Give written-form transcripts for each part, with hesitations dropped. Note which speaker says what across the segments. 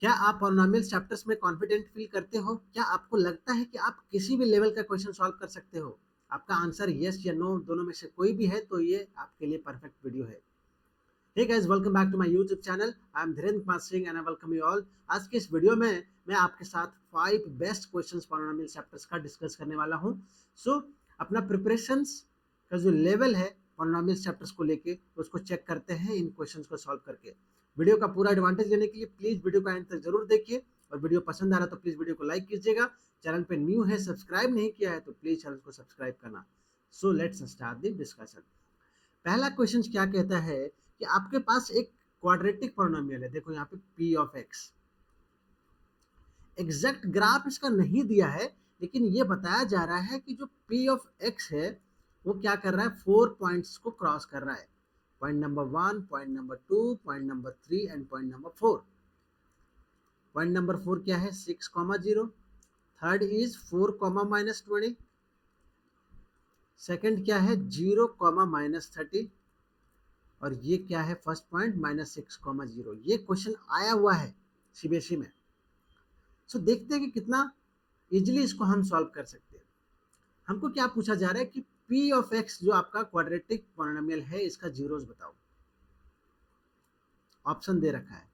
Speaker 1: क्या आप polynomial chapters में कॉन्फिडेंट फील करते हो? क्या आपको लगता है कि आप किसी भी लेवल का क्वेश्चन सॉल्व कर सकते हो? आपका आंसर यस या नो दोनों में से कोई भी है तो ये आपके लिए परफेक्ट वीडियो है। Hey guys, welcome back to my YouTube channel. I am Dhirendra Kumar Singh and I welcome you all. आज के इस वीडियो में मैं आपके साथ 5 बेस्ट क्वेश्चंस पॉलिनोमियल चैप्टर्स का डिस्कस करने वाला हूं। सो अपना प्रिपरेशंस का जो लेवल है पॉलिनोमियल चैप्टर्स को लेके उसको चेक करते हैं इन क्वेश्चंस को सॉल्व करके। वीडियो का पूरा एडवांटेज लेने के लिए प्लीज वीडियो का एंड तक जरूर देखिए, और वीडियो पसंद आ रहा है तो प्लीज वीडियो को लाइक कीजिएगा। चैनल पे न्यू है, सब्सक्राइब नहीं किया है तो प्लीज चैनल को सब्सक्राइब करना। So let's start the discussion. पहला क्वेश्चन क्या कहता है कि आपके पास एक क्वाड्रेटिक पॉलिनोमियल है। देखो यहाँ पे p of x। Exact graph इसका नहीं दिया है, लेकिन ये बताया जा रहा है कि जो p ऑफ x है वो क्या कर रहा है, 4 पॉइंट्स को क्रॉस कर रहा है। Point number 1, point number 2, point number 3 and point number 4। Point number 4 क्या है, 6,0। Third is 4, -20। सेकंड क्या है, 0, -30। और ये क्या है, फर्स्ट पॉइंट -6,0। ये क्वेश्चन आया हुआ है सीबीएसई में। सो देखते हैं कि कितना इजीली इसको हम सॉल्व कर सकते हैं। हमको क्या पूछा जा रहा है कि p ऑफ x जो आपका क्वाड्रेटिक पॉलिनोमियल है इसका जीरोस बताओ। ऑप्शन दे रखा है।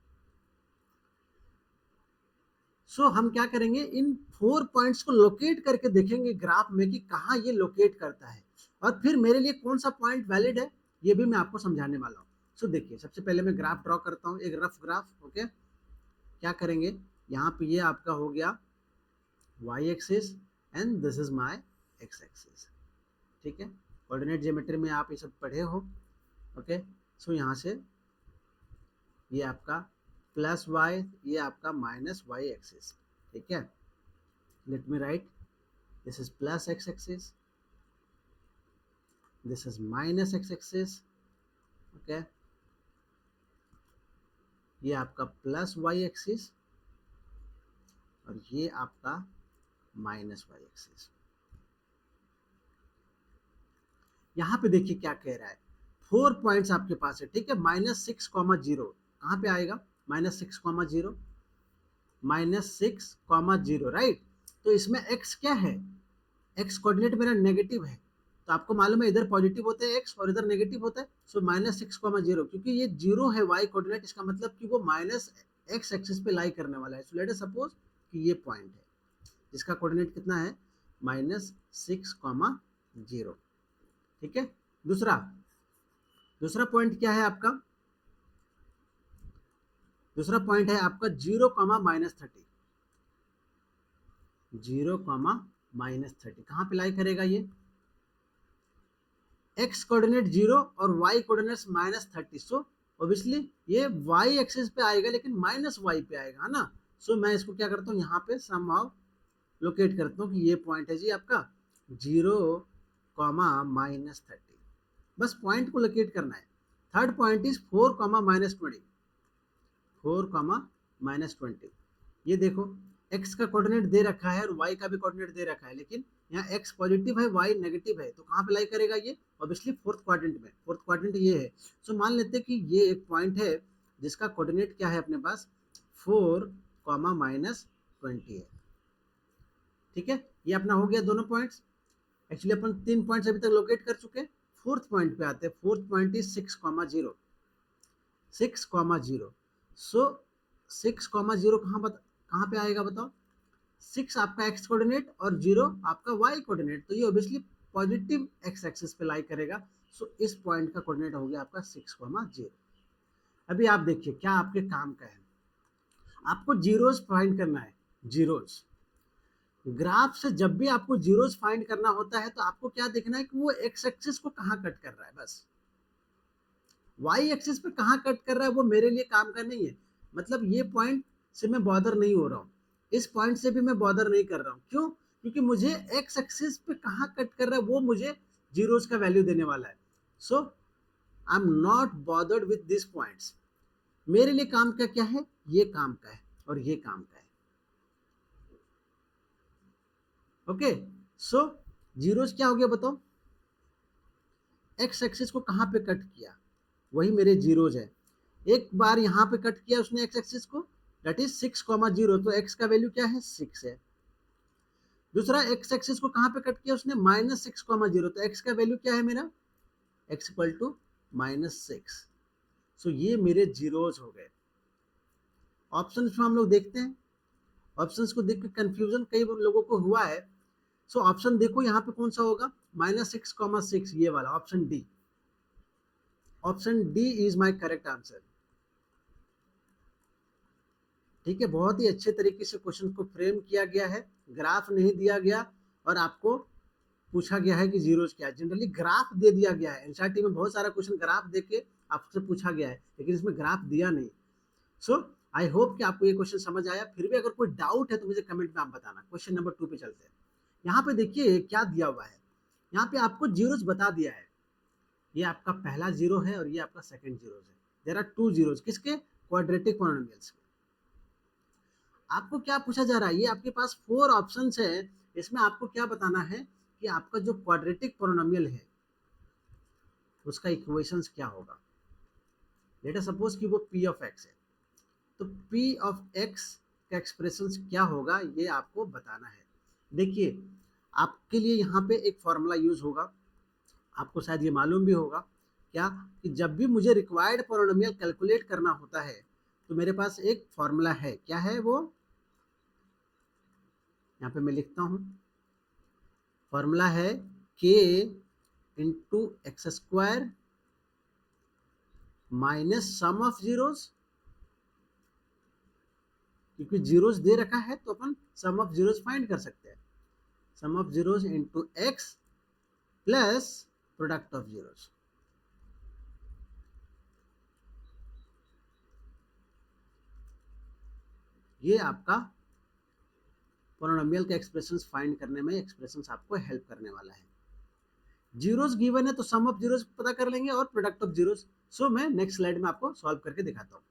Speaker 1: सो हम क्या करेंगे, इन 4 पॉइंट्स को लोकेट करके देखेंगे ग्राफ में कि कहाँ ये लोकेट करता है, और फिर मेरे लिए कौन सा पॉइंट वैलिड है ये भी मैं आपको समझाने वाला हूँ। सो देखिए, सबसे पहले मैं ग्राफ ड्रॉ करता हूँ, एक रफ ग्राफ। ओके, क्या करेंगे, यहाँ पे ये आपका हो गया y axis and this is my x axis. ठीक है, कोऑर्डिनेट ज्योमेट्री में आप ये सब पढ़े हो। ओके, सो यहाँ से ये आपका प्लस y, ये आपका माइनस y एक्सिस। ठीक है, let me right, this is plus x axis, this is minus x axis. Okay, ये आपका प्लस y एक्सिस और ये आपका माइनस y एक्सिस। यहाँ पे देखिए क्या कह रहा है, 4 पॉइंट्स आपके पास है। ठीक है, -6,0 कहाँ पे आएगा, -6,0, -6,0, राइट। तो इसमें x क्या है, x कोऑर्डिनेट मेरा नेगेटिव है, तो आपको मालूम है इधर पॉजिटिव होते हैं x और इधर नेगेटिव होता है। सो -6,0, क्योंकि ये 0 है y कोऑर्डिनेट, इसका मतलब कि वो माइनस x एक्सिस पे लाई करने वाला है। सो लेट अस सपोज कि ये पॉइंट है जिसका कोऑर्डिनेट कितना है, -6,0। ठीक है, दूसरा दूसरा पॉइंट क्या है आपका, दूसरा पॉइंट है आपका 0, -30। 0, -30 कहाँ पे लाई करेगा ये, x कोऑर्डिनेट 0 और y कोऑर्डिनेट -30। सो ऑब्वियसली ये y एक्सिस पे आएगा लेकिन -y पे आएगा, है ना। सो मैं इसको क्या करता हूँ, यहाँ पे समहाउ लोकेट करता हूँ कि ये पॉइंट है जी आपका 0, -30। बस पॉइंट को लोकेट करना है। Third point is 4, -20। 4, -20। ये देखो, x का कोऑर्डिनेट दे रखा है और y का भी कोऑर्डिनेट दे रखा है, लेकिन यहाँ x पॉजिटिव है y नेगेटिव है, तो कहाँ पे लाई करेगा ये, ऑब्वियसली फोर्थ क्वाड्रेंट में। फोर्थ क्वाड्रेंट ये है। सो मान लेते हैं कि ये एक पॉइंट है जिसका कोऑर्डिनेट क्या है अपने पास, 4, -20 है। ठीक है, ये अपना हो गया दोनों पॉइंट्स। एक्चुअली अपन 3 पॉइंट्स अभी तक लोकेट कर चुके हैं। फोर्थ पॉइंट पे आते हैं। Fourth point is 6,0। 6,0। सो 6,0 कहाँ पे आएगा बताओ, 6 आपका x कोऑर्डिनेट और 0 आपका y कोऑर्डिनेट, तो ये ऑब्वियसली पॉजिटिव x एक्सिस पे लाई करेगा। सो इस पॉइंट का कोऑर्डिनेट हो गया आपका 6,0। अभी आप देखिए क्या आपके काम का है, आपको जीरोस फाइंड करना है। जीरोस ग्राफ से जब भी आपको जीरोस फाइंड करना होता है तो आपको क्या देखना है कि वो x एक्सिस को कहाँ कट कर रहा है, बस। y एक्सिस पे कहाँ कट कर रहा है वो मेरे लिए काम का नहीं है। मतलब ये पॉइंट से मैं बॉदर नहीं हो रहा हूँ, इस पॉइंट से भी मैं बॉदर नहीं कर रहा हूँ। क्यों, क्योंकि मुझे x एक्सिस पे कहाँ कट कर रहा है वो मुझे जीरोस का वैल्यू देने वाला है। So I am not bothered with this points. मेरे लिए काम का क्या है, ये काम का है और ये काम का है। ओके, सो जीरोस क्या हो गया बताओ, x एक्सिस को कहाँ पे कट किया, वही मेरे जीरोज है। एक बार यहाँ पे कट किया उसने x एक्सिस को, दैट इज 6,0, तो x का वैल्यू क्या है 6 है। दूसरा x एक्सिस को कहां पे कट किया उसने -6,0, तो x का वैल्यू क्या है मेरा x इक्वल टू -6। सो ये मेरे जीरोज हो गए। ऑप्शंस में हम लोग देखते हैं, ऑप्शंस को देख के कंफ्यूजन कई लोगों को हुआ है। सो ऑप्शन देखो यहाँ पे कौन सा होगा -6,6, ये वाला option D. Option D is my correct answer. ठीक है, बहुत ही अच्छे तरीके से क्वेश्चन को फ्रेम किया गया है, ग्राफ नहीं दिया गया और आपको पूछा गया है कि जीरोज क्या है। जनरली ग्राफ दे दिया गया है, एनसीईआरटी में बहुत सारा क्वेश्चन ग्राफ देके आपसे पूछा गया है, लेकिन इसमें ग्राफ दिया नहीं। सो आई होप कि आपको ये क्वेश्चन समझ आया। फिर भी अगर कोई डाउट है तो मुझे कमेंट में आप बताना। क्वेश्चन नंबर 2 पे चलते हैं। यहाँ पे देखिए क्या दिया हुआ है, यहाँ पे आपको जीरोज बता दिया है। ये आपका पहला जीरो है और ये आपका सेकंड जीरो है। देयर आर 2 जीरोज, किसके क्वाड्रेटिक पॉलिनोमियल्स के। आपको क्या पूछा जा रहा है, ये आपके पास 4 ऑप्शंस है, इसमें आपको क्या बताना है कि आपका जो क्वाड्रेटिक पॉलिनोमियल है उसका इक्वेशंस क्या होगा। लेट अस सपोज कि वो p ऑफ x है, तो p ऑफ x का एक्सप्रेशन क्या होगा ये आपको बताना है। देखिए आपके लिए यहाँ पे एक फॉर्मूला यूज होगा, आपको शायद ये मालूम भी होगा क्या कि जब भी मुझे रिक्वायर्ड पॉलिनोमियल कैलकुलेट करना होता है तो मेरे पास एक फॉर्मूला है। क्या है वो, यहाँ पे मैं लिखता हूँ, फॉर्मूला है k into x square minus sum of zeros. क्योंकि जीरोस दे रखा है तो अपन सम ऑफ जीरोस फाइंड कर सकते हैं। Sum of zeros into x plus product of zeros. ये आपका पॉलिनोमियल के एक्सप्रेशंस फाइंड करने में एक्सप्रेशंस आपको हेल्प करने वाला है। जीरोस गिवन है तो सम ऑफ जीरोस पता कर लेंगे और प्रोडक्ट ऑफ जीरोस। सो मैं नेक्स्ट स्लाइड में आपको सॉल्व करके दिखाता हूँ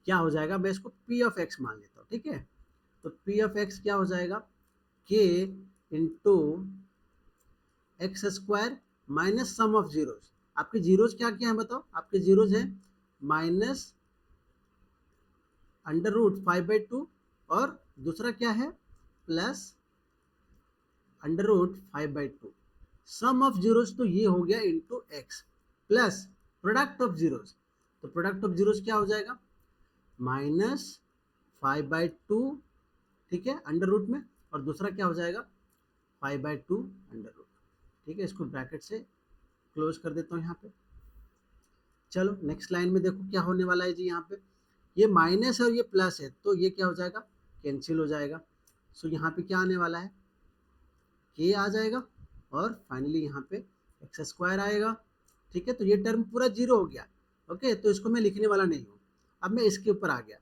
Speaker 1: क्या हो जाएगा। मैं इसको p ऑफ x मान लेता हूँ, ठीक है। तो p ऑफ x क्या हो जाएगा, k into x square minus sum of zeros. आपके जीरोस क्या क्या है बताओ, आपके जीरोस है माइनस अंडर रूट 5/2 और दूसरा क्या है plus under root 5/2। Sum of zeros तो ये हो गया into x plus product of zeros. तो प्रोडक्ट ऑफ जीरोस क्या हो जाएगा -5/2, ठीक है, अंडर रूट में, और दूसरा क्या हो जाएगा 5/2 अंडर रूट। ठीक है, इसको ब्रैकेट से क्लोज कर देता हूँ यहाँ पे। चलो नेक्स्ट लाइन में देखो क्या होने वाला है जी। यहाँ पे ये माइनस है और ये प्लस है, तो ये क्या हो जाएगा कैंसिल हो जाएगा। सो यहाँ पे क्या आने वाला है k आ जाएगा और फाइनली यहाँ पे एक्स स्क्वायर आएगा। ठीक है, तो ये टर्म पूरा जीरो हो गया। ओके, तो इसको मैं लिखने वाला नहीं हूँ। अब मैं इसके ऊपर आ गया,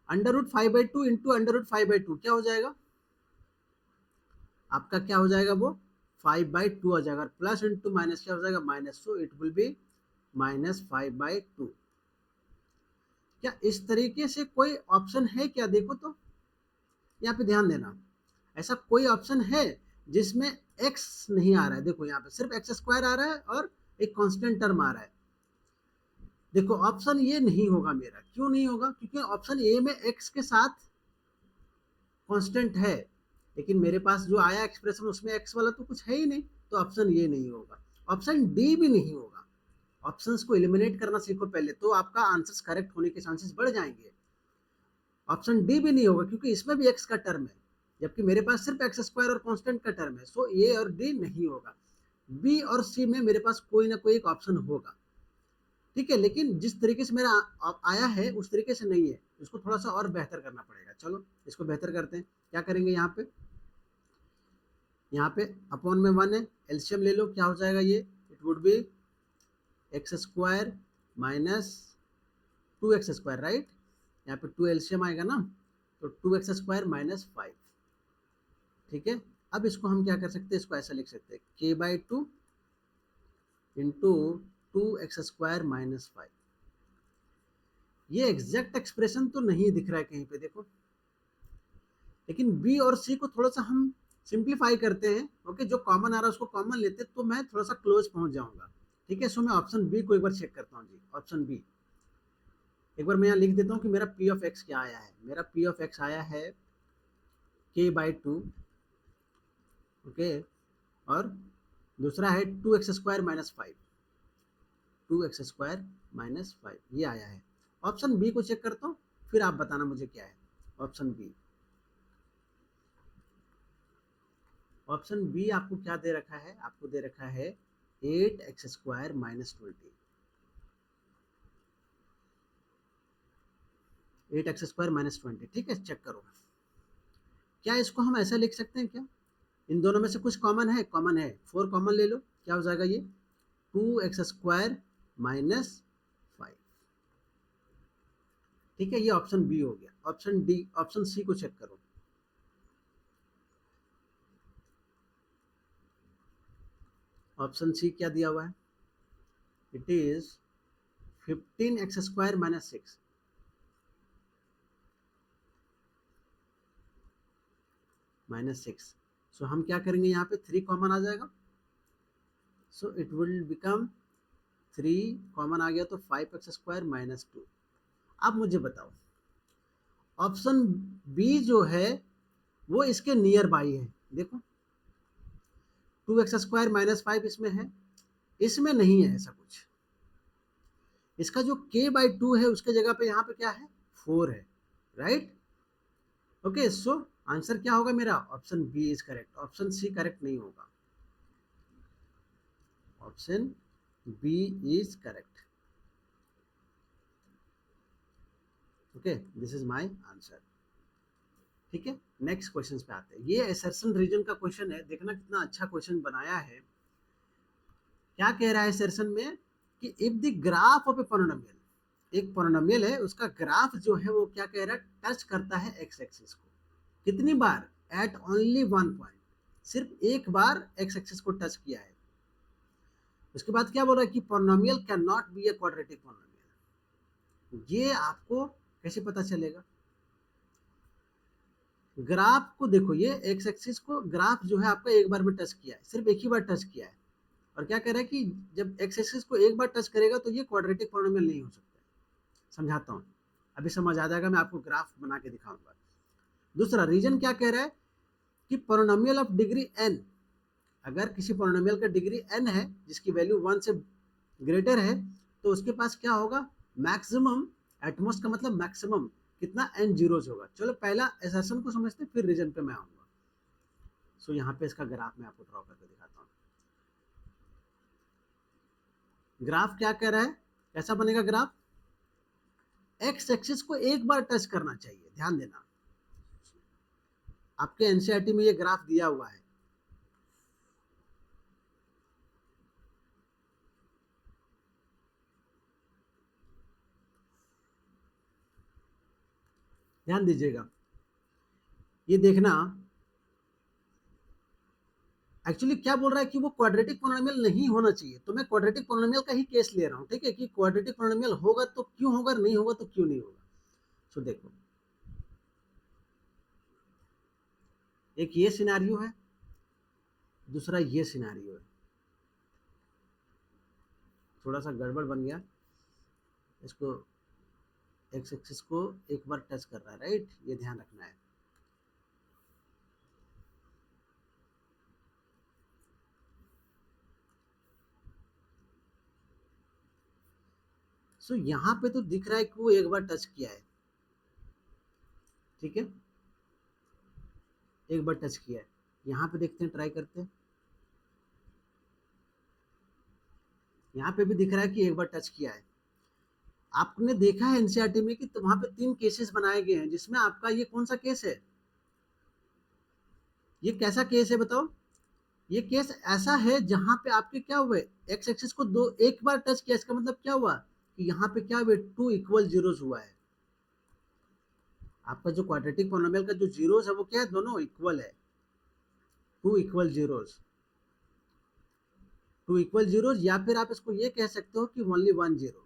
Speaker 1: under root 5/2 into under root 5/2 क्या हो जाएगा आपका, क्या हो जाएगा वो 5/2 आ जाएगा, प्लस इंटू माइनस क्या हो जाएगा minus, so it will be -5/2। क्या इस तरीके से कोई ऑप्शन है क्या, देखो तो यहाँ पे ध्यान देना, ऐसा कोई ऑप्शन है जिसमें x नहीं आ रहा है। देखो यहाँ पे सिर्फ एक्स स्क्वायर आ रहा है और एक कांस्टेंट टर्म आ रहा है। देखो ऑप्शन ये नहीं होगा मेरा, क्यों नहीं होगा, क्योंकि ऑप्शन ए में x के साथ कांस्टेंट है, लेकिन मेरे पास जो आया एक्सप्रेशन उसमें x वाला तो कुछ है ही नहीं, तो ऑप्शन ये नहीं होगा। ऑप्शन डी भी नहीं होगा। ऑप्शंस को एलिमिनेट करना सीखो पहले, तो आपका आंसर्स करेक्ट होने के चांसेस बढ़ जाएंगे। ऑप्शन डी भी नहीं होगा क्योंकि इसमें भी x का टर्म है, जबकि मेरे पास सिर्फ एक्स स्क्वायर और कांस्टेंट का टर्म है। सो ए और डी नहीं होगा। बी और सी में मेरे पास कोई ना कोई एक ऑप्शन होगा, ठीक है, लेकिन जिस तरीके से मेरा आया है उस तरीके से नहीं है, इसको थोड़ा सा और बेहतर करना पड़ेगा। चलो इसको बेहतर करते हैं। क्या करेंगे, यहाँ पे अपॉन में 1 है, एलसीएम ले लो, क्या हो जाएगा ये, it would be x square minus 2x square, right. यहाँ पे 2 एलसीएम आएगा ना, तो 2x स्क्वायर माइनस 5। ठीक है, अब इसको हम क्या कर सकते हैं, इसको ऐसा लिख सकते हैं k/2 into 2x square minus 5। ये एग्जैक्ट एक्सप्रेशन तो नहीं दिख रहा है कहीं पे, देखो, लेकिन बी और सी को थोड़ा सा हम सिंप्लीफाई करते हैं। ओके, जो कॉमन आ रहा है उसको कॉमन लेते हैं, तो मैं थोड़ा सा क्लोज पहुंच जाऊंगा। ठीक है, सो मैं ऑप्शन बी को एक बार चेक करता हूँ जी। ऑप्शन बी एक बार मैं यहाँ लिख देता हूँ कि मेरा पी ऑफ एक्स क्या आया है। मेरा पी ऑफ एक्स आया है k/2, ओके, और दूसरा है 2x² - 5, 2x² - 5 ये आया है। ऑप्शन बी को चेक करता हूँ, फिर आप बताना मुझे क्या है। ऑप्शन बी, ऑप्शन बी आपको क्या दे रखा है? आपको दे रखा है 8x² - 20, 8x² - 20। ठीक है, चेक करो। क्या इसको हम ऐसा लिख सकते हैं क्या? इन दोनों में से कुछ कॉमन है? कॉमन है, 4 कॉमन ले लो, क्या हो जाएगा ये 2x² - 5। ठीक है, ये ऑप्शन बी हो गया। ऑप्शन डी, ऑप्शन सी को चेक करो। ऑप्शन सी क्या दिया हुआ है? It is 15x² - 6, -6। सो हम क्या करेंगे, यहाँ पे 3 कॉमन आ जाएगा, so it will become 3 common आ गया तो 5x² - 2। अब मुझे बताओ, ऑप्शन बी जो है वो इसके नियर बाई है। देखो 2x² - 5 इसमें है, इसमें नहीं है ऐसा कुछ। इसका जो k/2 है उसके जगह पे यहाँ पे क्या है, 4 है, राइट। ओके, सो आंसर क्या होगा मेरा? Option B is correct. Option C correct नहीं होगा। Option B is correct. Okay, this is my answer. ठीक है, नेक्स्ट क्वेश्चन पे आते हैं। ये असर्शन रीजन का क्वेश्चन है, देखना कितना अच्छा क्वेश्चन बनाया है। क्या कह रहा है असर्शन में कि if the graph of A polynomial, एक पोलिनोमियल है उसका ग्राफ जो है वो क्या कह रहा है, टच करता है एक्स एक्सिस को। कितनी बार? एट ओनली 1 पॉइंट, सिर्फ एक बार एक्स एक्सिस को टच किया है। उसके बाद क्या बोल रहा है कि polynomial can not be a quadratic polynomial. ये आपको कैसे पता चलेगा? ग्राफ को देखो, ये एक्स एक्सिस को ग्राफ जो है आपका एक बार में टच किया है, सिर्फ एक ही बार टच किया है। और क्या कह रहा है कि जब एक्स एक्सिस को एक बार टच करेगा तो ये क्वाड्रेटिक पोलिनोमियल नहीं हो सकता। समझाता हूँ, अभी समझ आ जाएगा, मैं आपको ग्राफ बना के दिखाऊंगा। दूसरा रीजन क्या कह रहा है कि पोलिनोमियल ऑफ डिग्री n, अगर किसी पोलिनोमियल का डिग्री n है जिसकी वैल्यू 1 से ग्रेटर है, तो उसके पास क्या होगा, मैक्सिमम, एटमोस्ट का मतलब मैक्सिमम, कितना n जीरोज होगा। चलो पहला असर्शन को समझते फिर रीजन पे मैं आऊंगा। सो यहाँ पे इसका ग्राफ मैं आपको ड्रॉ करके दिखाता हूँ। ग्राफ क्या कह रहा है, कैसा बनेगा ग्राफ? एक्स एक्सिस को एक बार टच करना चाहिए, ध्यान देना, आपके एनसीईआरटी में ये ग्राफ दिया हुआ है। ध्यान दीजिएगा, ये देखना एक्चुअली क्या बोल रहा है कि वो क्वाड्रेटिक पोलिनोमियल नहीं होना चाहिए। तो मैं क्वाड्रेटिक पोलिनोमियल का ही केस ले रहा हूँ, ठीक है, कि क्वाड्रेटिक पोलिनोमियल होगा तो क्यों होगा, नहीं होगा तो क्यों नहीं होगा। सो देखो, एक ये सिनेरियो है, दूसरा ये सिनेरियो है। थोड़ा सा गड़बड़ बन गया, इसको एक्स एक्सिस को एक बार टच कर रहा है, राइट, ये ध्यान रखना है। सो यहाँ पे तो दिख रहा है कि वो एक बार टच किया है, ठीक है, एक बार टच किया है। यहाँ पे देखते हैं, ट्राई करते हैं। यहाँ पे भी दिख रहा है कि एक बार टच किया है। आपने देखा है एनसीईआरटी में कि तो वहां पे 3 केसेस बनाए गए हैं, जिसमें आपका ये कौन सा केस है, ये कैसा केस है बताओ? ये केस ऐसा है जहां पे आपके क्या हुए, एक्स एक्सिस को दो एक बार टच किया, इसका मतलब क्या हुआ कि यहाँ पे क्या हुए, 2 इक्वल जीरोस हुआ है। आपका जो क्वाड्रेटिक पोलिनोमियल का जो जीरोस है वो क्या है, दोनों इक्वल है, 2 इक्वल जीरोस, 2 इक्वल जीरोस। या फिर आप इसको ये कह सकते हो कि ओनली 1 जीरो,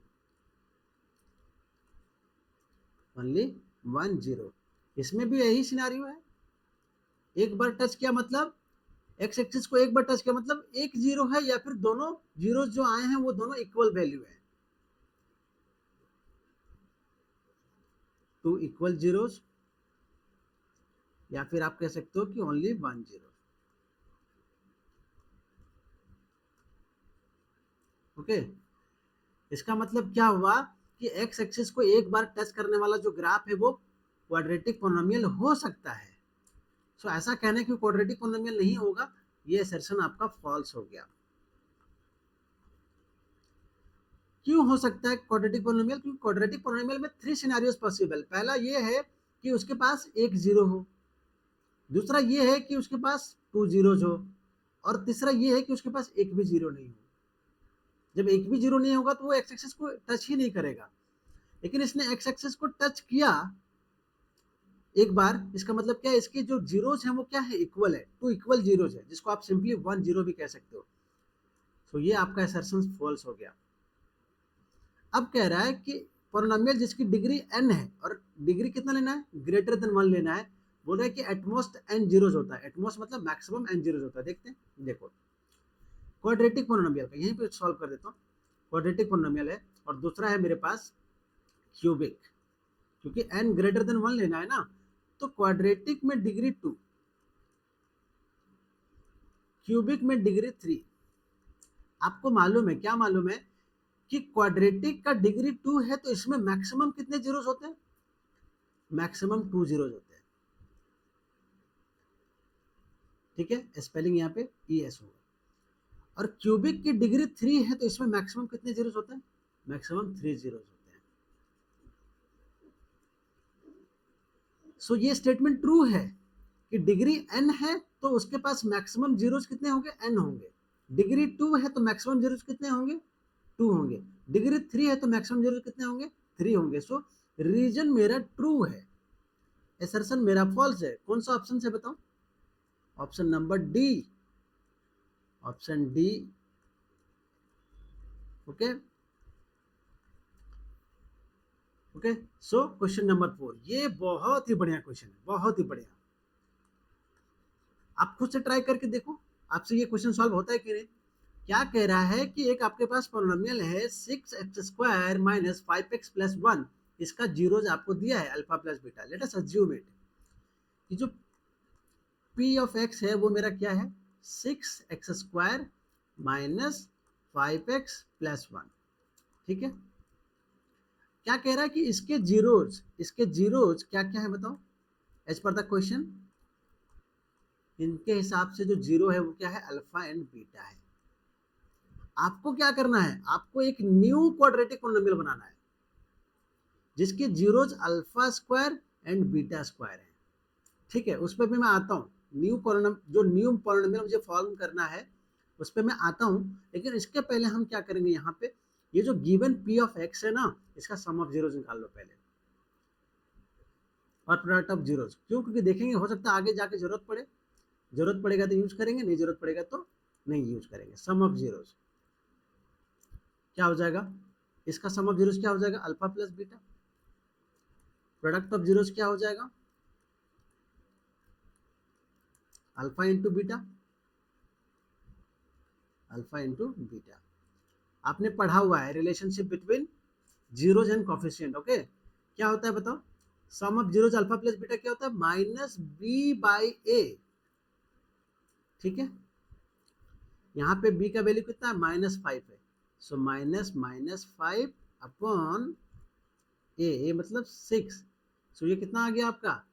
Speaker 1: ओनली 1 जीरो। इसमें भी यही सिनेरियो है, एक बार टच किया मतलब एक्स एक्सिस को एक बार टच किया मतलब एक जीरो है, या फिर दोनों जीरो जो आए हैं वो दोनों इक्वल वैल्यू है। 2 इक्वल जीरोज, या फिर आप कह सकते हो कि ओनली 1 जीरो। ओके, इसका मतलब क्या हुआ कि एक्स एक्सिस को एक बार टच करने वाला जो ग्राफ है वो क्वाड्रेटिक पोलिनोमियल हो सकता है। सो ऐसा कहना कि क्वाड्रेटिक पोलिनोमियल नहीं होगा, ये असर्शन आपका फॉल्स हो गया। क्यों हो सकता है क्वाड्रेटिक पोलिनोमियल? क्योंकि क्वाड्रेटिक पोलिनोमियल में 3 सिनेरियोस पॉसिबल। पहला ये है कि उसके पास एक जीरो हो, दूसरा ये है कि उसके पास 2 जीरोज हो, और तीसरा ये है कि उसके पास एक भी जीरो नहीं हो। जब एक भी जीरो नहीं होगा तो वो एक्स एक्सिस को टच ही नहीं करेगा, लेकिन इसने एक्स एक्सिस को टच किया एक बार। इसका मतलब क्या है, इसके जो जीरोज हैं वो क्या है, इक्वल है, 2 इक्वल जीरोज है, जिसको आप सिंपली 1 जीरो भी कह सकते हो। तो ये आपका असर्शन फॉल्स हो गया। अब कह रहा है कि पोलिनोमियल जिसकी डिग्री n है, और डिग्री कितना लेना है, ग्रेटर देन 1 लेना है। बोल रहा है कि एटमोस्ट n जीरोज होता है, एटमोस्ट मतलब मैक्सिमम n जीरोज होता है। देखते हैं, देखो क्वाड्रेटिक पोलिनोमियल का यहीं पे सॉल्व कर देता हूँ। क्वाड्रेटिक पोलिनोमियल है, और दूसरा है मेरे पास क्यूबिक, क्योंकि n ग्रेटर देन 1 लेना है ना। तो क्वाड्रेटिक में डिग्री 2, क्यूबिक में डिग्री 3। आपको मालूम है, क्या मालूम है कि क्वाड्रेटिक का डिग्री 2 है, तो इसमें मैक्सिमम कितने जीरोस होते हैं, मैक्सिमम 2 जीरोस होते हैं। ठीक है, स्पेलिंग यहाँ पे ES होगा। और क्यूबिक की डिग्री 3 है, तो इसमें मैक्सिमम कितने जीरोस होते हैं, मैक्सिमम 3 जीरोस होते हैं। सो ये स्टेटमेंट ट्रू है कि डिग्री n है तो उसके पास मैक्सिमम जीरोस कितने होंगे, n होंगे। डिग्री 2 है तो मैक्सिमम जीरोस कितने होंगे, 2 होंगे। डिग्री 3 है तो मैक्सिमम जीरोस कितने होंगे, 3 होंगे। सो रीजन मेरा ट्रू है, असर्शन मेरा फॉल्स है। कौन सा ऑप्शन से बताओ, option number D, option D. Okay okay, so question number 4, ये बहुत ही बढ़िया क्वेश्चन है, बहुत ही बढ़िया। आप खुद से ट्राई करके देखो आपसे ये क्वेश्चन सॉल्व होता है कि नहीं। क्या कह रहा है कि एक आपके पास पोलिनोमियल है 6x² माइनस 5x प्लस 1, इसका जीरोज आपको दिया है alpha plus beta. Let us assume it कि जो p ऑफ x है वो मेरा क्या है, 6x² माइनस 5x प्लस 1। ठीक है, क्या कह रहा है कि इसके जीरोज क्या क्या है बताओ, एज पर द क्वेश्चन। इनके हिसाब से जो जीरो है वो क्या है, अल्फा एंड बीटा है। आपको क्या करना है, आपको एक न्यू क्वाड्रेटिक पोलिनोमियल बनाना है जिसके zeros alpha square and beta square है। ठीक है, उस पर भी मैं आता हूँ। जो न्यू पोलिनोमियल मुझे फॉर्म करना है उस पर मैं आता हूँ, लेकिन इसके पहले हम क्या करेंगे, यहाँ पे ये जो गिवन p ऑफ x है ना, इसका सम ऑफ जीरोज निकाल लो पहले, और प्रोडक्ट ऑफ जीरोज। क्यों, क्योंकि देखेंगे हो सकता है आगे जाके जरूरत पड़े, जरूरत पड़ेगा तो यूज करेंगे, नहीं जरूरत पड़ेगा तो नहीं यूज करेंगे। सम ऑफ जीरोज क्या हो जाएगा, इसका सम ऑफ जीरोज क्या हो जाएगा, alpha plus beta. Product of zeros क्या हो जाएगा, alpha into beta, alpha into beta. आपने पढ़ा हुआ है relationship between zeros and coefficient. Okay, क्या होता है बताओ, sum of zeros alpha plus beta क्या होता है, माइनस बी बाई ए। ठीक है, यहाँ पे b का वैल्यू कितना है, -5 है। सो माइनस -5 अपॉन ए मतलब 6। सो ये कितना आ गया आपका,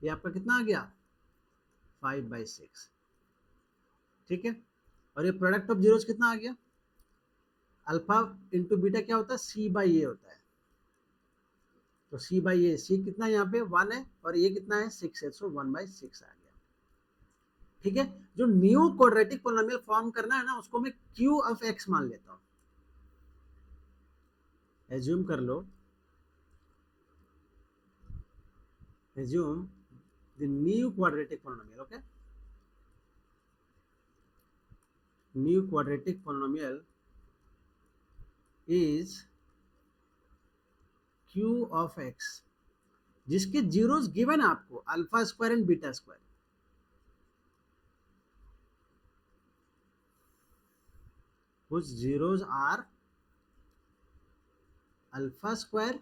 Speaker 1: ये आपका कितना आ गया, 5/6। ठीक है, और ये प्रोडक्ट ऑफ जीरोज कितना आ गया, अल्फा इंटू बीटा क्या होता है, c/a होता है। तो c/a, c कितना यहाँ पे 1 है, और ये कितना है 6 है, सो 1/6 आ गया। ठीक है, जो न्यू क्वाड्रेटिक पोलिनोमियल फॉर्म करना है ना, उसको मैं q ऑफ x मान लेता हूँ। एज्यूम कर लो, assume the new quadratic polynomial. Okay, new quadratic polynomial is q of x, जिसके जीरोस गिवन है आपको, alpha square and beta square. whose zeros are alpha square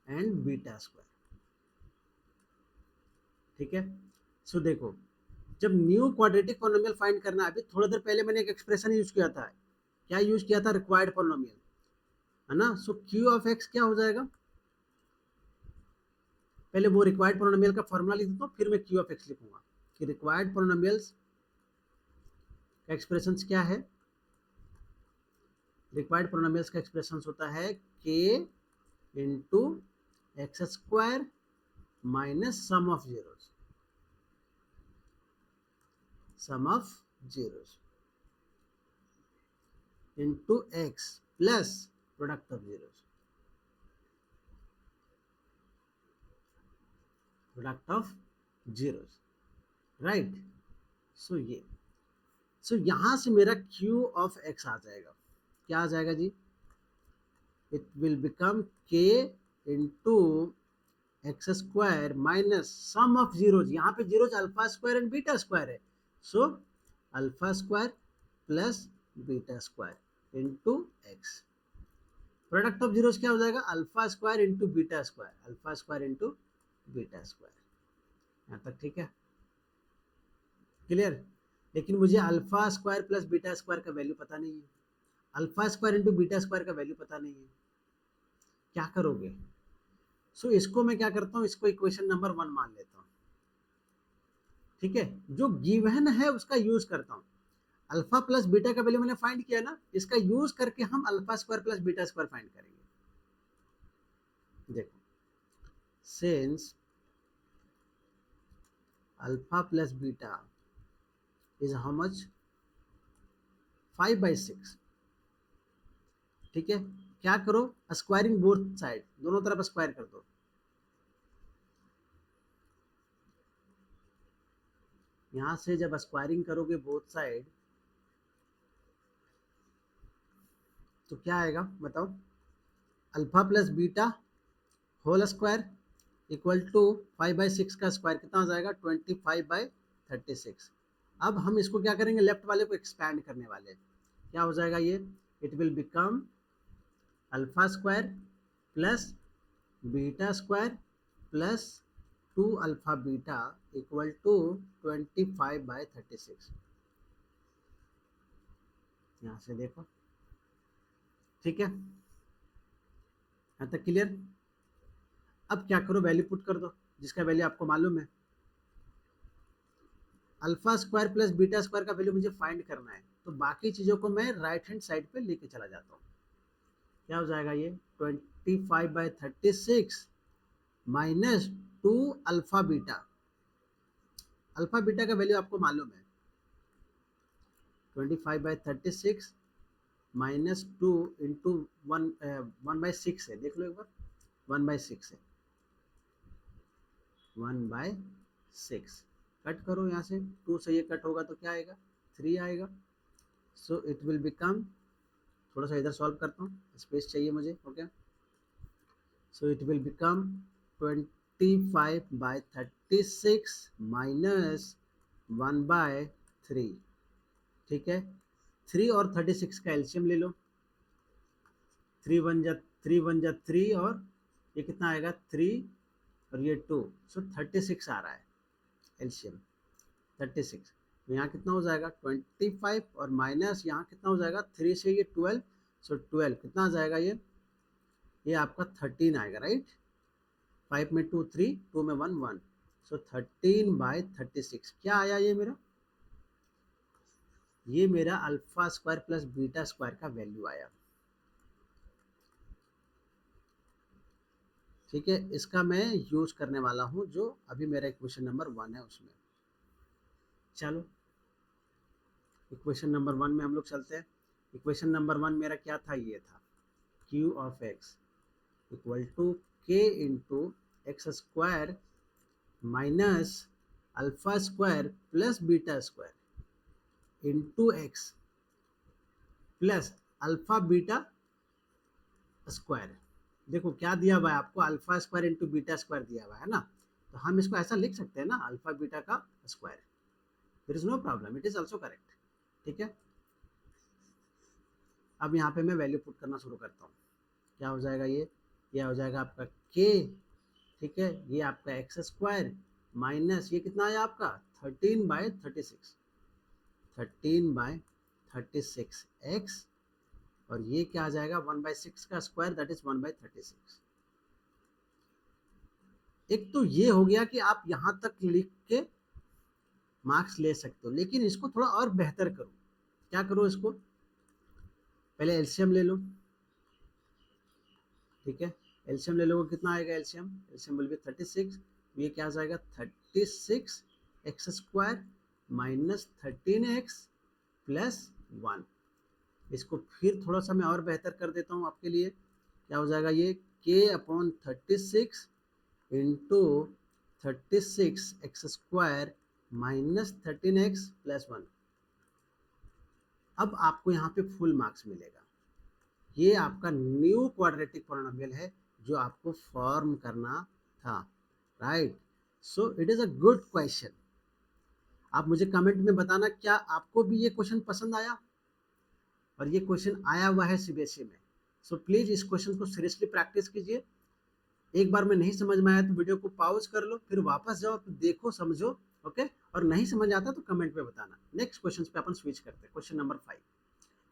Speaker 1: and beta square। ठीक है। सो देखो, जब न्यू क्वाड्रेटिक पॉलिनोमियल फाइंड करना है, अभी थोड़ी देर पहले मैंने एक एक्सप्रेशन यूज किया था, क्या यूज किया था, रिक्वायर्ड पॉलिनोमियल, है ना। सो क्यू ऑफ एक्स क्या हो जाएगा, पहले वो रिक्वायर्ड पॉलिनोमियल का फॉर्मूला लिख देता हूँ, फिर मैं क्यू ऑफ एक्स लिखूंगा कि रिक्वायर्ड पॉलिनोमियल्स का एक्सप्रेशन क्या है। रिक्वायर्ड पॉलिनोमियल्स का एक्सप्रेशन होता है k into x square minus sum of zeros, sum of zeros into x plus product of zeros, product of zeros, right. So ये, so यहां से मेरा क्यू ऑफ एक्स आ जाएगा, क्या आ जाएगा जी, it will become k into x square minus sum of zeros, यहाँ पे zeros alpha square and beta square है, so alpha square plus beta square into x, product of zeros क्या हो जाएगा, alpha square into beta square, alpha square into beta square. यहाँ तक ठीक है, क्लियर। लेकिन मुझे alpha square plus beta square का वैल्यू पता नहीं है, alpha square into beta square का वैल्यू पता नहीं है, क्या करोगे। सो इसको मैं क्या करता हूँ, इसको इक्वेशन नंबर 1 मान लेता हूँ, ठीक है। जो गिवन है उसका यूज करता हूँ, अल्फा प्लस बीटा का वैल्यू मैंने फाइंड किया ना, इसका यूज करके हम alpha square plus beta square find करेंगे। देखो, since alpha plus beta is how much, 5/6, ठीक है। क्या करो, स्क्वायरिंग बोथ साइड, दोनों तरफ स्क्वायर कर दो, यहां से जब स्क्वायरिंग करोगे बोथ साइड तो क्या आएगा बताओ, alpha plus beta whole square equal to 5/6 का स्क्वायर कितना हो जाएगा, 25/36। अब हम इसको क्या करेंगे, लेफ्ट वाले को एक्सपैंड करने वाले, क्या हो जाएगा ये, it will become alpha square plus beta square plus 2 alpha beta equal to 25/36, यहाँ से देखो, ठीक है, यहाँ तक क्लियर। अब क्या करो, वैल्यू पुट कर दो, जिसका वैल्यू आपको मालूम है, alpha square plus beta square का वैल्यू मुझे फाइंड करना है, तो बाकी चीजों को मैं राइट हैंड साइड पे लेके चला जाता हूँ, क्या हो जाएगा ये 25/36 minus 2 alpha beta, alpha beta का वैल्यू आपको मालूम है, 25/36 माइनस 2 इंटू 1/6 है, देख लो एक बार, 1/6 है, 1/6, कट करो यहाँ से, 2 से ये कट होगा तो क्या आएगा, 3 आएगा। सो इट विल बिकम, थोड़ा सा इधर सॉल्व करता हूँ, स्पेस चाहिए मुझे, okay. So it will become 25/36 minus 1/3, ठीक है। 3 और 36 का एल्शियम ले लो, 3 और ये कितना आएगा 3 और ये 2, सो 36 आ रहा है एल्शियम, 36। तो यहाँ कितना हो जाएगा 25 और माइनस यहाँ कितना हो जाएगा 3 से ये 12, सो 12 कितना आ जाएगा ये आपका 13 आएगा, राइट। 5 में 2 3, 2 में 1 1, सो 13/36 क्या आया ये मेरा alpha square plus beta square का वैल्यू आया, ठीक है। इसका मैं यूज करने वाला हूँ, जो अभी मेरा इक्वेशन नंबर 1 है उसमें। चलो इक्वेशन नंबर 1 में हम लोग चलते हैं। इक्वेशन नंबर 1 मेरा क्या था, ये था q of x equal to k into x square minus alpha square plus beta square into x plus alpha beta square. देखो क्या दिया हुआ है आपको, alpha square into beta square दिया हुआ है ना, तो हम इसको ऐसा लिख सकते हैं ना, अल्फा बीटा का square, there is no problem, it is also correct, ठीक है। अब यहाँ पे मैं वैल्यू पुट करना शुरू करता हूँ, क्या हो जाएगा ये हो जाएगा आपका के, ठीक है, ये आपका एक्स स्क्वायर माइनस ये कितना आया आपका 13/36, 13/36 और ये क्या आ जाएगा 1/6 का स्क्वायर दैट इज 1/36। एक तो ये हो गया कि आप यहां तक लिख के मार्क्स ले सकते हो, लेकिन इसको थोड़ा और बेहतर करो। क्या करो, इसको पहले एलसीएम ले लो, ठीक है। एलसीएम ले लो, कितना आएगा एलसीएम, एलसीएम विल बी 36, ये क्या आ जाएगा 36x² माइनस 13x प्लस 1। इसको फिर थोड़ा सा मैं और बेहतर कर देता हूँ आपके लिए। क्या हो जाएगा ये k/36 into 36x² minus 13x plus 1। अब आपको यहाँ पे फुल मार्क्स मिलेगा। ये आपका न्यू क्वाड्रेटिक पॉलिनोमियल है जो आपको फॉर्म करना था, right. So it is a good question. आप मुझे कमेंट में बताना क्या आपको भी ये क्वेश्चन पसंद आया, और ये क्वेश्चन आया हुआ है सीबीएसई में। सो प्लीज इस क्वेश्चन को सीरियसली प्रैक्टिस कीजिए। एक बार में नहीं समझ में आया तो वीडियो को पॉज कर लो, फिर वापस जाओ, फिर देखो, समझो, ओके। और नहीं समझ आता तो कमेंट में बताना। नेक्स्ट क्वेश्चन पे अपन स्विच करते हैं, क्वेश्चन नंबर 5।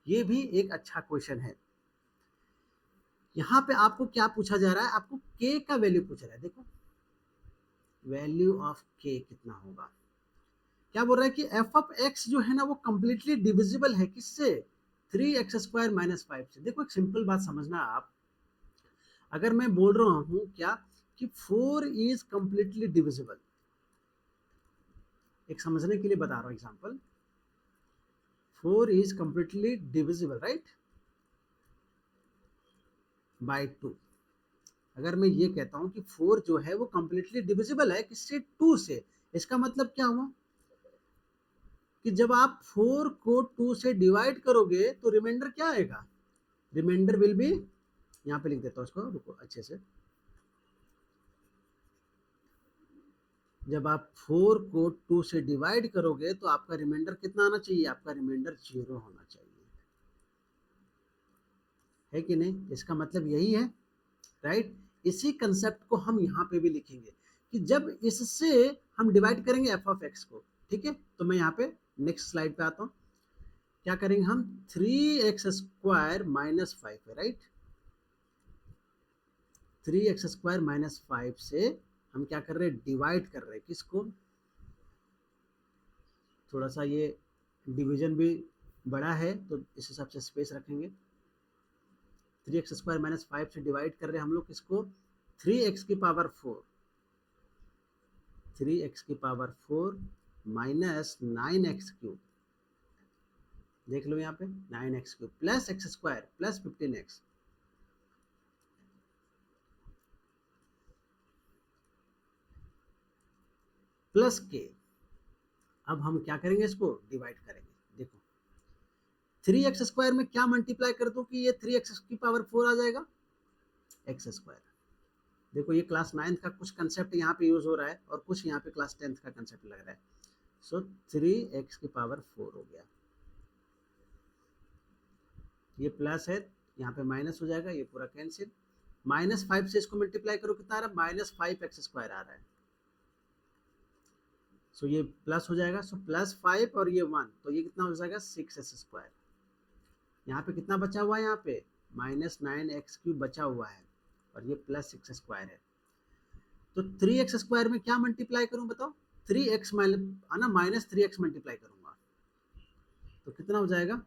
Speaker 1: ये भी एक अच्छा क्वेश्चन है। यहाँ पे आपको क्या पूछा जा रहा है, आपको k का वैल्यू पूछा जा रहा है। देखो वैल्यू ऑफ k कितना होगा। क्या बोल रहा है कि f ऑफ x जो है ना वो कंप्लीटली डिविजिबल है किससे, 3x² माइनस 5 से। देखो एक सिंपल बात समझना आप, अगर मैं बोल रहा हूं क्या कि 4 इज कंप्लीटली डिविजिबल, एक समझने के लिए बता रहा हूं example, 4 is completely divisible right by 2। अगर मैं ये कहता हूं कि 4 जो है वो कंप्लीटली डिविजिबल है किससे, 2 से, इसका मतलब क्या हुआ कि जब आप 4 को 2 से डिवाइड करोगे तो रिमाइंडर क्या आएगा, रिमाइंडर विल बी, यहाँ पे लिख देता हूँ इसको, रुको अच्छे से। जब आप 4 को 2 से डिवाइड करोगे तो आपका रिमाइंडर कितना आना चाहिए, आपका रिमाइंडर 0 होना चाहिए, है कि नहीं। इसका मतलब यही है, राइट। इसी कंसेप्ट को हम यहाँ पे भी लिखेंगे कि जब इससे हम डिवाइड करेंगे f ऑफ x को, ठीक है। तो मैं यहाँ पे नेक्स्ट स्लाइड पे आता हूँ। क्या करेंगे हम, 3x² माइनस 5 है, राइट। 3x² माइनस 5 से हम क्या कर रहे हैं, डिवाइड कर रहे हैं किसको, थोड़ा सा ये डिवीजन भी बड़ा है तो इस हिसाब से स्पेस रखेंगे। 3x² माइनस 5 से डिवाइड कर रहे हैं हम लोग किसको, 3x की पावर 4, 3x की पावर 4 माइनस 9x³ देख लो यहाँ पे 9x³ plus x² plus 15x plus k। अब हम क्या करेंगे, इसको डिवाइड करेंगे। देखो 3x² में क्या मल्टीप्लाई कर दो कि ये 3x की पावर 4 आ जाएगा, x²। देखो ये क्लास 9th का कुछ कंसेप्ट यहाँ पे यूज हो रहा है और कुछ यहाँ पे क्लास 10th का कंसेप्ट लग रहा है। सो 3x की पावर 4 हो गया, ये प्लस है, यहाँ पे माइनस हो जाएगा, ये पूरा कैंसिल। -5 से इसको मल्टीप्लाई करो कितना आ रहा है, -5x² आ रहा है। सो ये प्लस हो जाएगा, सो +5 और ये 1 तो ये कितना हो जाएगा 6x²। यहाँ पे कितना बचा हुआ है, यहाँ पे -9x³ बचा हुआ है और ये +6x² है। तो 3x² में क्या मल्टीप्लाई करूं बताओ, 3x आना -3x मल्टीप्लाई करूंगा तो कितना हो जाएगा,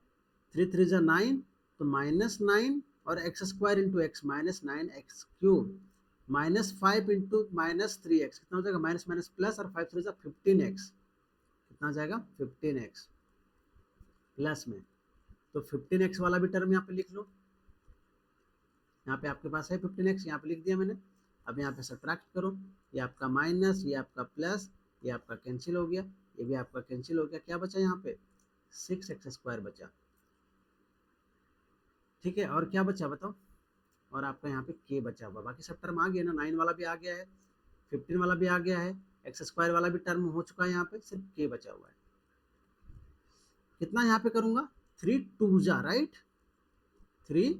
Speaker 1: 3 3 जा 9 तो -9 और x² into x -9x³ -5 into -3x कितना हो जाएगा, माइनस माइनस प्लस और 5 3 जा 15x कितना आ जाएगा 15x प्लस में। तो 15x वाला भी टर्म यहाँ पे लिख लो, यहाँ पे आपके पास है 15x, यहाँ पे लिख दिया मैंने। अब यहाँ पे सब्ट्रैक्ट करो, ये आपका माइनस, ये आपका प्लस, ये आपका कैंसिल हो गया, ये भी आपका कैंसिल हो गया। क्या बचा यहाँ पे 6x² बचा, ठीक है। और क्या बचा बताओ, और आपका यहाँ पे k बचा हुआ, बाकी सब टर्म आ गया ना, 9 वाला भी आ गया है, 15 वाला भी आ गया है, x² वाला भी टर्म हो चुका है, यहाँ पे सिर्फ k बचा हुआ है। कितना यहाँ पे करूंगा, 3 2 जा, राइट, 3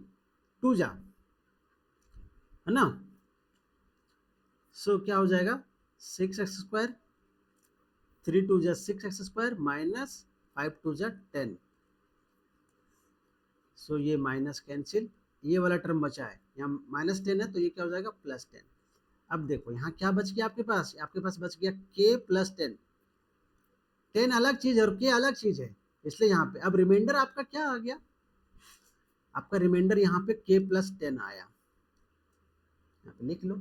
Speaker 1: 2 जा, है ना। सो क्या हो जाएगा 6x², 3 2 जा 6x² माइनस 5 2 जा 10। सो ये माइनस कैंसिल, ये वाला टर्म बचा है, यहाँ -10 है तो ये क्या हो जाएगा +10। अब देखो यहाँ क्या बच गया आपके पास बच गया k + 10। 10 अलग चीज है और k अलग चीज है, इसलिए यहाँ पे अब रिमाइंडर आपका क्या आ गया, आपका रिमाइंडर यहाँ पे k + 10 आया। यहाँ पे लिख लो,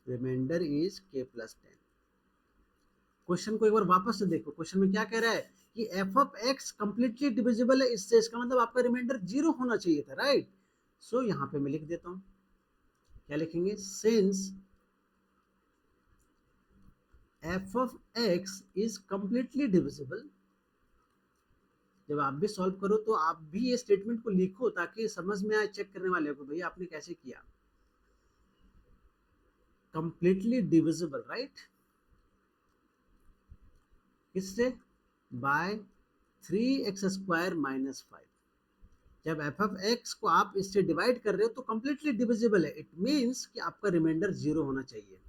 Speaker 1: रिमाइंडर इज k + 10। क्वेश्चन को एक बार वापस से देखो, क्वेश्चन में क्या कह रहा है कि f(x) कंप्लीटली डिविजिबल है इससे, इसका मतलब आपका रिमाइंडर 0 होना चाहिए था, राइट। सो यहाँ पे मैं लिख देता हूँ, क्या लिखेंगे, since f(x) is completely divisible. जब आप भी सॉल्व करो तो आप भी ये स्टेटमेंट को लिखो ताकि समझ में आए चेक करने वाले को, भैया आपने कैसे किया। कंप्लीटली डिविजिबल, राइट, किससे, बाय 3x² - 5। जब f(x) को आप इससे डिवाइड कर रहे हो तो कंप्लीटली डिविजिबल है, इट मींस कि आपका रिमाइंडर 0 होना चाहिए।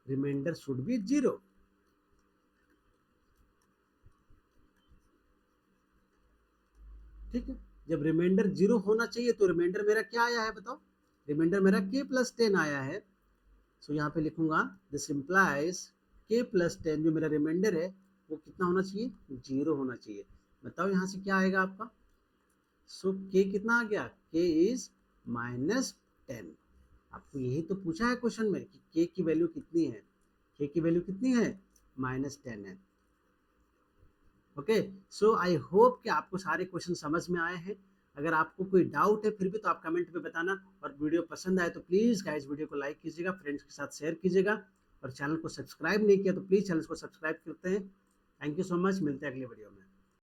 Speaker 1: Remainder should be 0। ठीक है, जब रिमाइंडर 0 होना चाहिए तो रिमाइंडर मेरा क्या आया है बताओ, रिमाइंडर मेरा k + 10 आया है। सो यहाँ पे लिखूंगा दिस इम्प्लाइज k + 10 जो मेरा रिमाइंडर है वो कितना होना चाहिए, 0 होना चाहिए। बताओ यहाँ से क्या आएगा आपका, सो k कितना आ गया, k इज -10। आपको यही तो पूछा है क्वेश्चन में कि k की वैल्यू कितनी है, k की वैल्यू कितनी है, -10 है। ओके, सो आई होप कि आपको सारे क्वेश्चन समझ में आए हैं। अगर आपको कोई डाउट है फिर भी तो आप कमेंट में बताना, और वीडियो पसंद आए तो प्लीज़ गाइस वीडियो को लाइक कीजिएगा, फ्रेंड्स के साथ शेयर कीजिएगा, और चैनल को सब्सक्राइब नहीं किया तो प्लीज़ चैनल को सब्सक्राइब करते हैं। थैंक यू सो मच, मिलते हैं अगले वीडियो में।